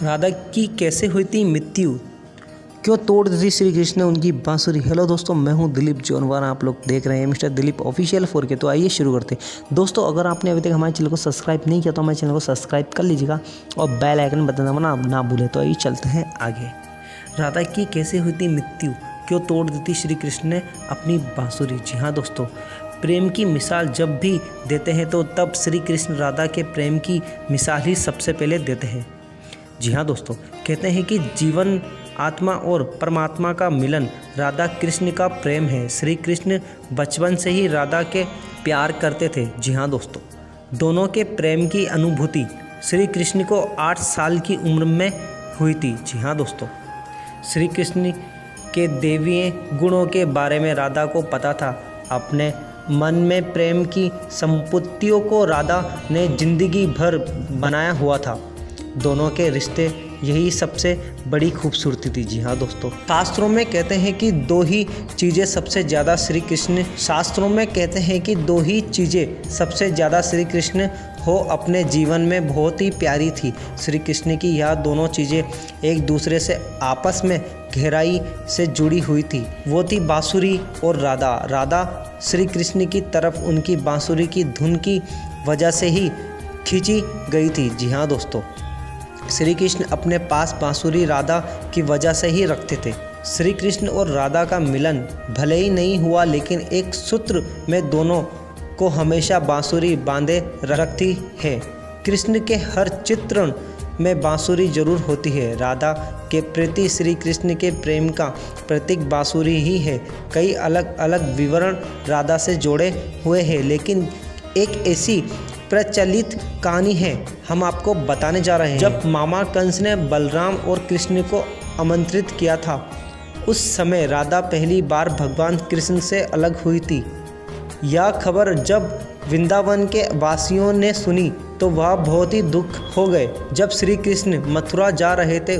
राधा की कैसे हुई थी मृत्यु, क्यों तोड़ दी श्री कृष्ण ने उनकी बांसुरी। हेलो दोस्तों, मैं हूं दिलीप जौनवार, आप लोग देख रहे हैं मिस्टर दिलीप ऑफिशियल 4K। तो आइए शुरू करते हैं। दोस्तों, अगर आपने अभी तक हमारे चैनल को सब्सक्राइब नहीं किया तो हमारे चैनल को सब्सक्राइब कर लीजिएगा और बेल आइकन बटन दबाना ना भूलें। तो आइए चलते हैं आगे। राधा की कैसे हुई थी मृत्यु, क्यों तोड़ दी थी श्री कृष्ण ने अपनी बांसुरी। जी हाँ दोस्तों, प्रेम की मिसाल जब भी देते हैं तो तब श्री कृष्ण राधा के प्रेम की मिसाल ही सबसे पहले देते हैं। जी हाँ दोस्तों, कहते हैं कि जीवन, आत्मा और परमात्मा का मिलन राधा कृष्ण का प्रेम है। श्री कृष्ण बचपन से ही राधा के प्यार करते थे। जी हाँ दोस्तों, दोनों के प्रेम की अनुभूति श्री कृष्ण को 8 साल की उम्र में हुई थी। जी हाँ दोस्तों, श्री कृष्ण के दैवीय गुणों के बारे में राधा को पता था। अपने मन में प्रेम की संपत्तियों को राधा ने जिंदगी भर बनाया हुआ था। दोनों के रिश्ते यही सबसे बड़ी खूबसूरती थी। जी हाँ दोस्तों, शास्त्रों में कहते हैं कि दो ही चीज़ें सबसे ज़्यादा श्री कृष्ण हो अपने जीवन में बहुत ही प्यारी थी। श्री कृष्ण की यह दोनों चीज़ें एक दूसरे से आपस में गहराई से जुड़ी हुई थी। वो थी बांसुरी और राधा। राधा श्री कृष्ण की तरफ उनकी बांसुरी की धुन की वजह से ही खींची गई थी। जी हाँ दोस्तों, श्री कृष्ण अपने पास बांसुरी राधा की वजह से ही रखते थे। श्री कृष्ण और राधा का मिलन भले ही नहीं हुआ, लेकिन एक सूत्र में दोनों को हमेशा बांसुरी बांधे रखती है। कृष्ण के हर चित्रण में बांसुरी जरूर होती है। राधा के प्रति श्री कृष्ण के प्रेम का प्रतीक बांसुरी ही है। कई अलग अलग विवरण राधा से जोड़े हुए हैं, लेकिन एक ऐसी प्रचलित कहानी है हम आपको बताने जा रहे हैं। जब मामा कंस ने बलराम और कृष्ण को आमंत्रित किया था, उस समय राधा पहली बार भगवान कृष्ण से अलग हुई थी। यह खबर जब वृंदावन के वासियों ने सुनी तो वह बहुत ही दुख हो गए। जब श्री कृष्ण मथुरा जा रहे थे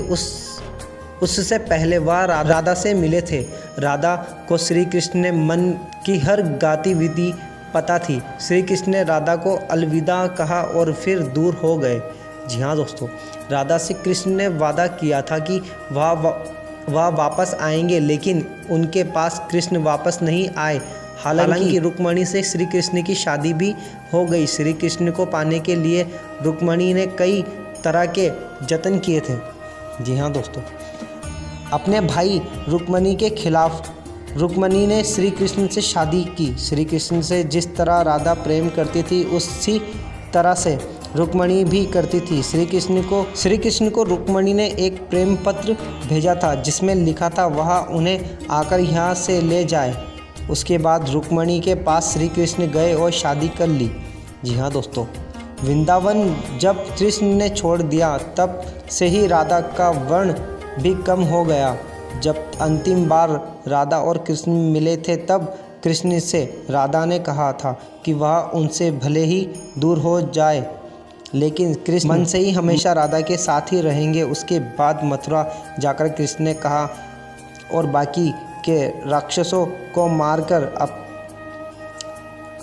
उससे पहले वह राधा से मिले थे। राधा को श्री कृष्ण ने मन की हर गतिविधि पता थी। श्री कृष्ण ने राधा को अलविदा कहा और फिर दूर हो गए। जी हाँ दोस्तों, राधा से कृष्ण ने वादा किया था कि वह वापस आएंगे, लेकिन उनके पास कृष्ण वापस नहीं आए। हालांकि रुक्मणी से श्री कृष्ण की शादी भी हो गई। श्री कृष्ण को पाने के लिए रुक्मणी ने कई तरह के जतन किए थे। जी हाँ दोस्तों, अपने भाई रुक्मणी के खिलाफ रुक्मणी ने श्री कृष्ण से शादी की। श्री कृष्ण से जिस तरह राधा प्रेम करती थी उसी तरह से रुक्मणी भी करती थी। श्री कृष्ण को रुक्मणी ने एक प्रेम पत्र भेजा था जिसमें लिखा था वह उन्हें आकर यहाँ से ले जाए। उसके बाद रुक्मणी के पास श्री कृष्ण गए और शादी कर ली। जी हाँ दोस्तों, वृंदावन जब कृष्ण ने छोड़ दिया तब से ही राधा का वर्ण भी कम हो गया। जब अंतिम बार राधा और कृष्ण मिले थे तब कृष्ण से राधा ने कहा था कि वह उनसे भले ही दूर हो जाए, लेकिन कृष्ण मन से ही हमेशा राधा के साथ ही रहेंगे। उसके बाद मथुरा जाकर कृष्ण ने कहा और बाकी के राक्षसों को मारकर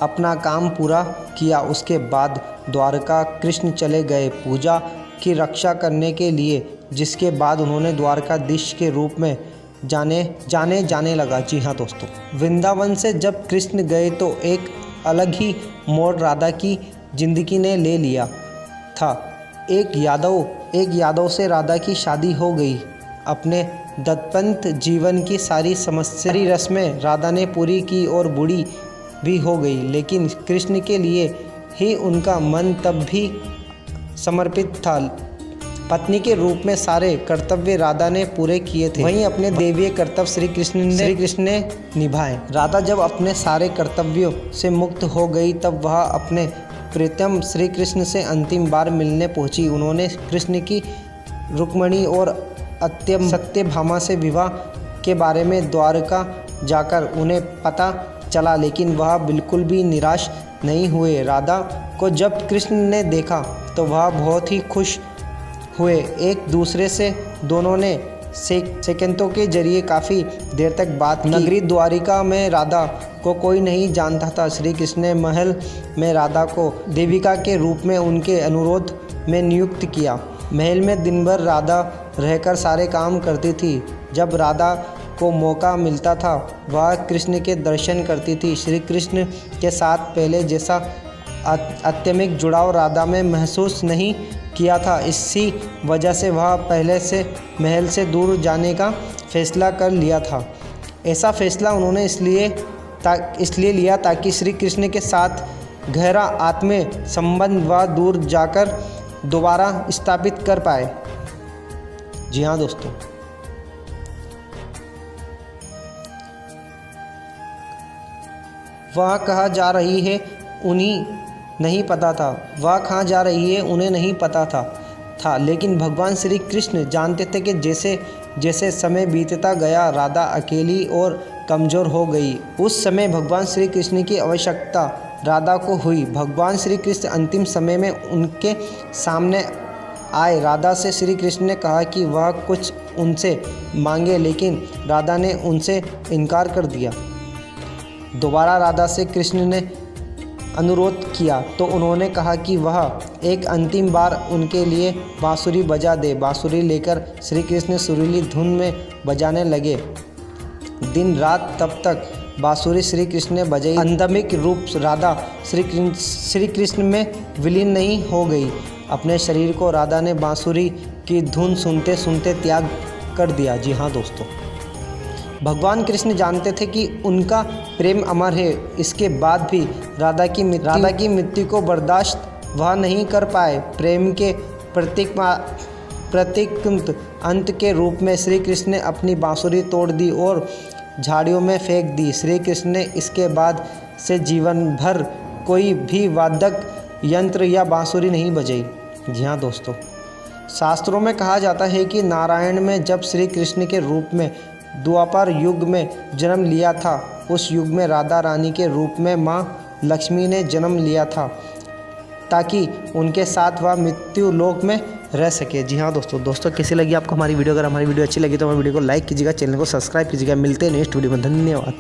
अपना काम पूरा किया। उसके बाद द्वारका कृष्ण चले गए पूजा की रक्षा करने के लिए, जिसके बाद उन्होंने द्वारकाधीश के रूप में जाने लगा। जी हाँ दोस्तों, वृंदावन से जब कृष्ण गए तो एक अलग ही मोड़ राधा की जिंदगी ने ले लिया था। एक यादव से राधा की शादी हो गई। अपने दत्तपंत जीवन की सारी रस्में राधा ने पूरी की और बूढ़ी भी हो गई, लेकिन कृष्ण के लिए ही उनका मन तब भी समर्पित था। पत्नी के रूप में सारे कर्तव्य राधा ने पूरे किए थे, वहीं अपने दैवीय कर्तव्य श्री कृष्ण ने निभाए। राधा जब अपने सारे कर्तव्यों से मुक्त हो गई तब वह अपने प्रीतम श्री कृष्ण से अंतिम बार मिलने पहुंची। उन्होंने कृष्ण की रुक्मणी और सत्यभामा से विवाह के बारे में द्वारका जाकर उन्हें पता चला, लेकिन वह बिल्कुल भी निराश नहीं हुए। राधा को जब कृष्ण ने देखा तो वह बहुत ही खुश हुए। एक दूसरे से दोनों ने सेकंडों के जरिए काफ़ी देर तक बात की। नगरी द्वारिका में राधा को कोई नहीं जानता था। श्री कृष्ण ने महल में राधा को देविका के रूप में उनके अनुरोध में नियुक्त किया। महल में दिन भर राधा रहकर सारे काम करती थी। जब राधा को मौका मिलता था वह कृष्ण के दर्शन करती थी। श्री कृष्ण के साथ पहले जैसा अत्यधिक जुड़ाव राधा में महसूस नहीं किया था। इसी वजह से वह पहले से महल से दूर जाने का फैसला कर लिया था। ऐसा फैसला उन्होंने इसलिए लिया ताकि श्री कृष्ण के साथ गहरा आत्मीय संबंध व दूर जाकर दोबारा स्थापित कर पाए। जी हाँ दोस्तों, वह कहाँ जा रही है उन्हें नहीं पता था। वह कहाँ जा रही है उन्हें नहीं पता था, लेकिन भगवान श्री कृष्ण जानते थे कि जैसे जैसे समय बीतता गया राधा अकेली और कमज़ोर हो गई। उस समय भगवान श्री कृष्ण की आवश्यकता राधा को हुई। भगवान श्री कृष्ण अंतिम समय में उनके सामने आए। राधा से श्री कृष्ण ने कहा कि वह कुछ उनसे मांगे, लेकिन राधा ने उनसे इनकार कर दिया। दोबारा राधा से कृष्ण ने अनुरोध किया तो उन्होंने कहा कि वह एक अंतिम बार उनके लिए बांसुरी बजा दे। बांसुरी लेकर श्री कृष्ण सुरीली धुन में बजाने लगे। दिन रात तब तक बांसुरी श्री कृष्ण ने बजाई। आंतरिक रूप राधा श्री कृष्ण में विलीन नहीं हो गई। अपने शरीर को राधा ने बांसुरी की धुन सुनते सुनते त्याग कर दिया। जी हाँ दोस्तों, भगवान कृष्ण जानते थे कि उनका प्रेम अमर है। इसके बाद भी राधा की मृत्यु को बर्दाश्त वह नहीं कर पाए। प्रेम के प्रतीक अंत के रूप में श्री कृष्ण ने अपनी बांसुरी तोड़ दी और झाड़ियों में फेंक दी। श्री कृष्ण ने इसके बाद से जीवन भर कोई भी वादक यंत्र या बांसुरी नहीं बजाई। जी हाँ दोस्तों, शास्त्रों में कहा जाता है कि नारायण में जब श्री कृष्ण के रूप में द्वापर युग में जन्म लिया था, उस युग में राधा रानी के रूप में माँ लक्ष्मी ने जन्म लिया था ताकि उनके साथ वह मृत्यु लोक में रह सके। जी हाँ दोस्तों, कैसी लगी आपको हमारी वीडियो? अगर हमारी वीडियो अच्छी लगी तो हमारी वीडियो को लाइक कीजिएगा, चैनल को सब्सक्राइब कीजिएगा। मिलते हैं नेक्स्ट वीडियो में। धन्यवाद।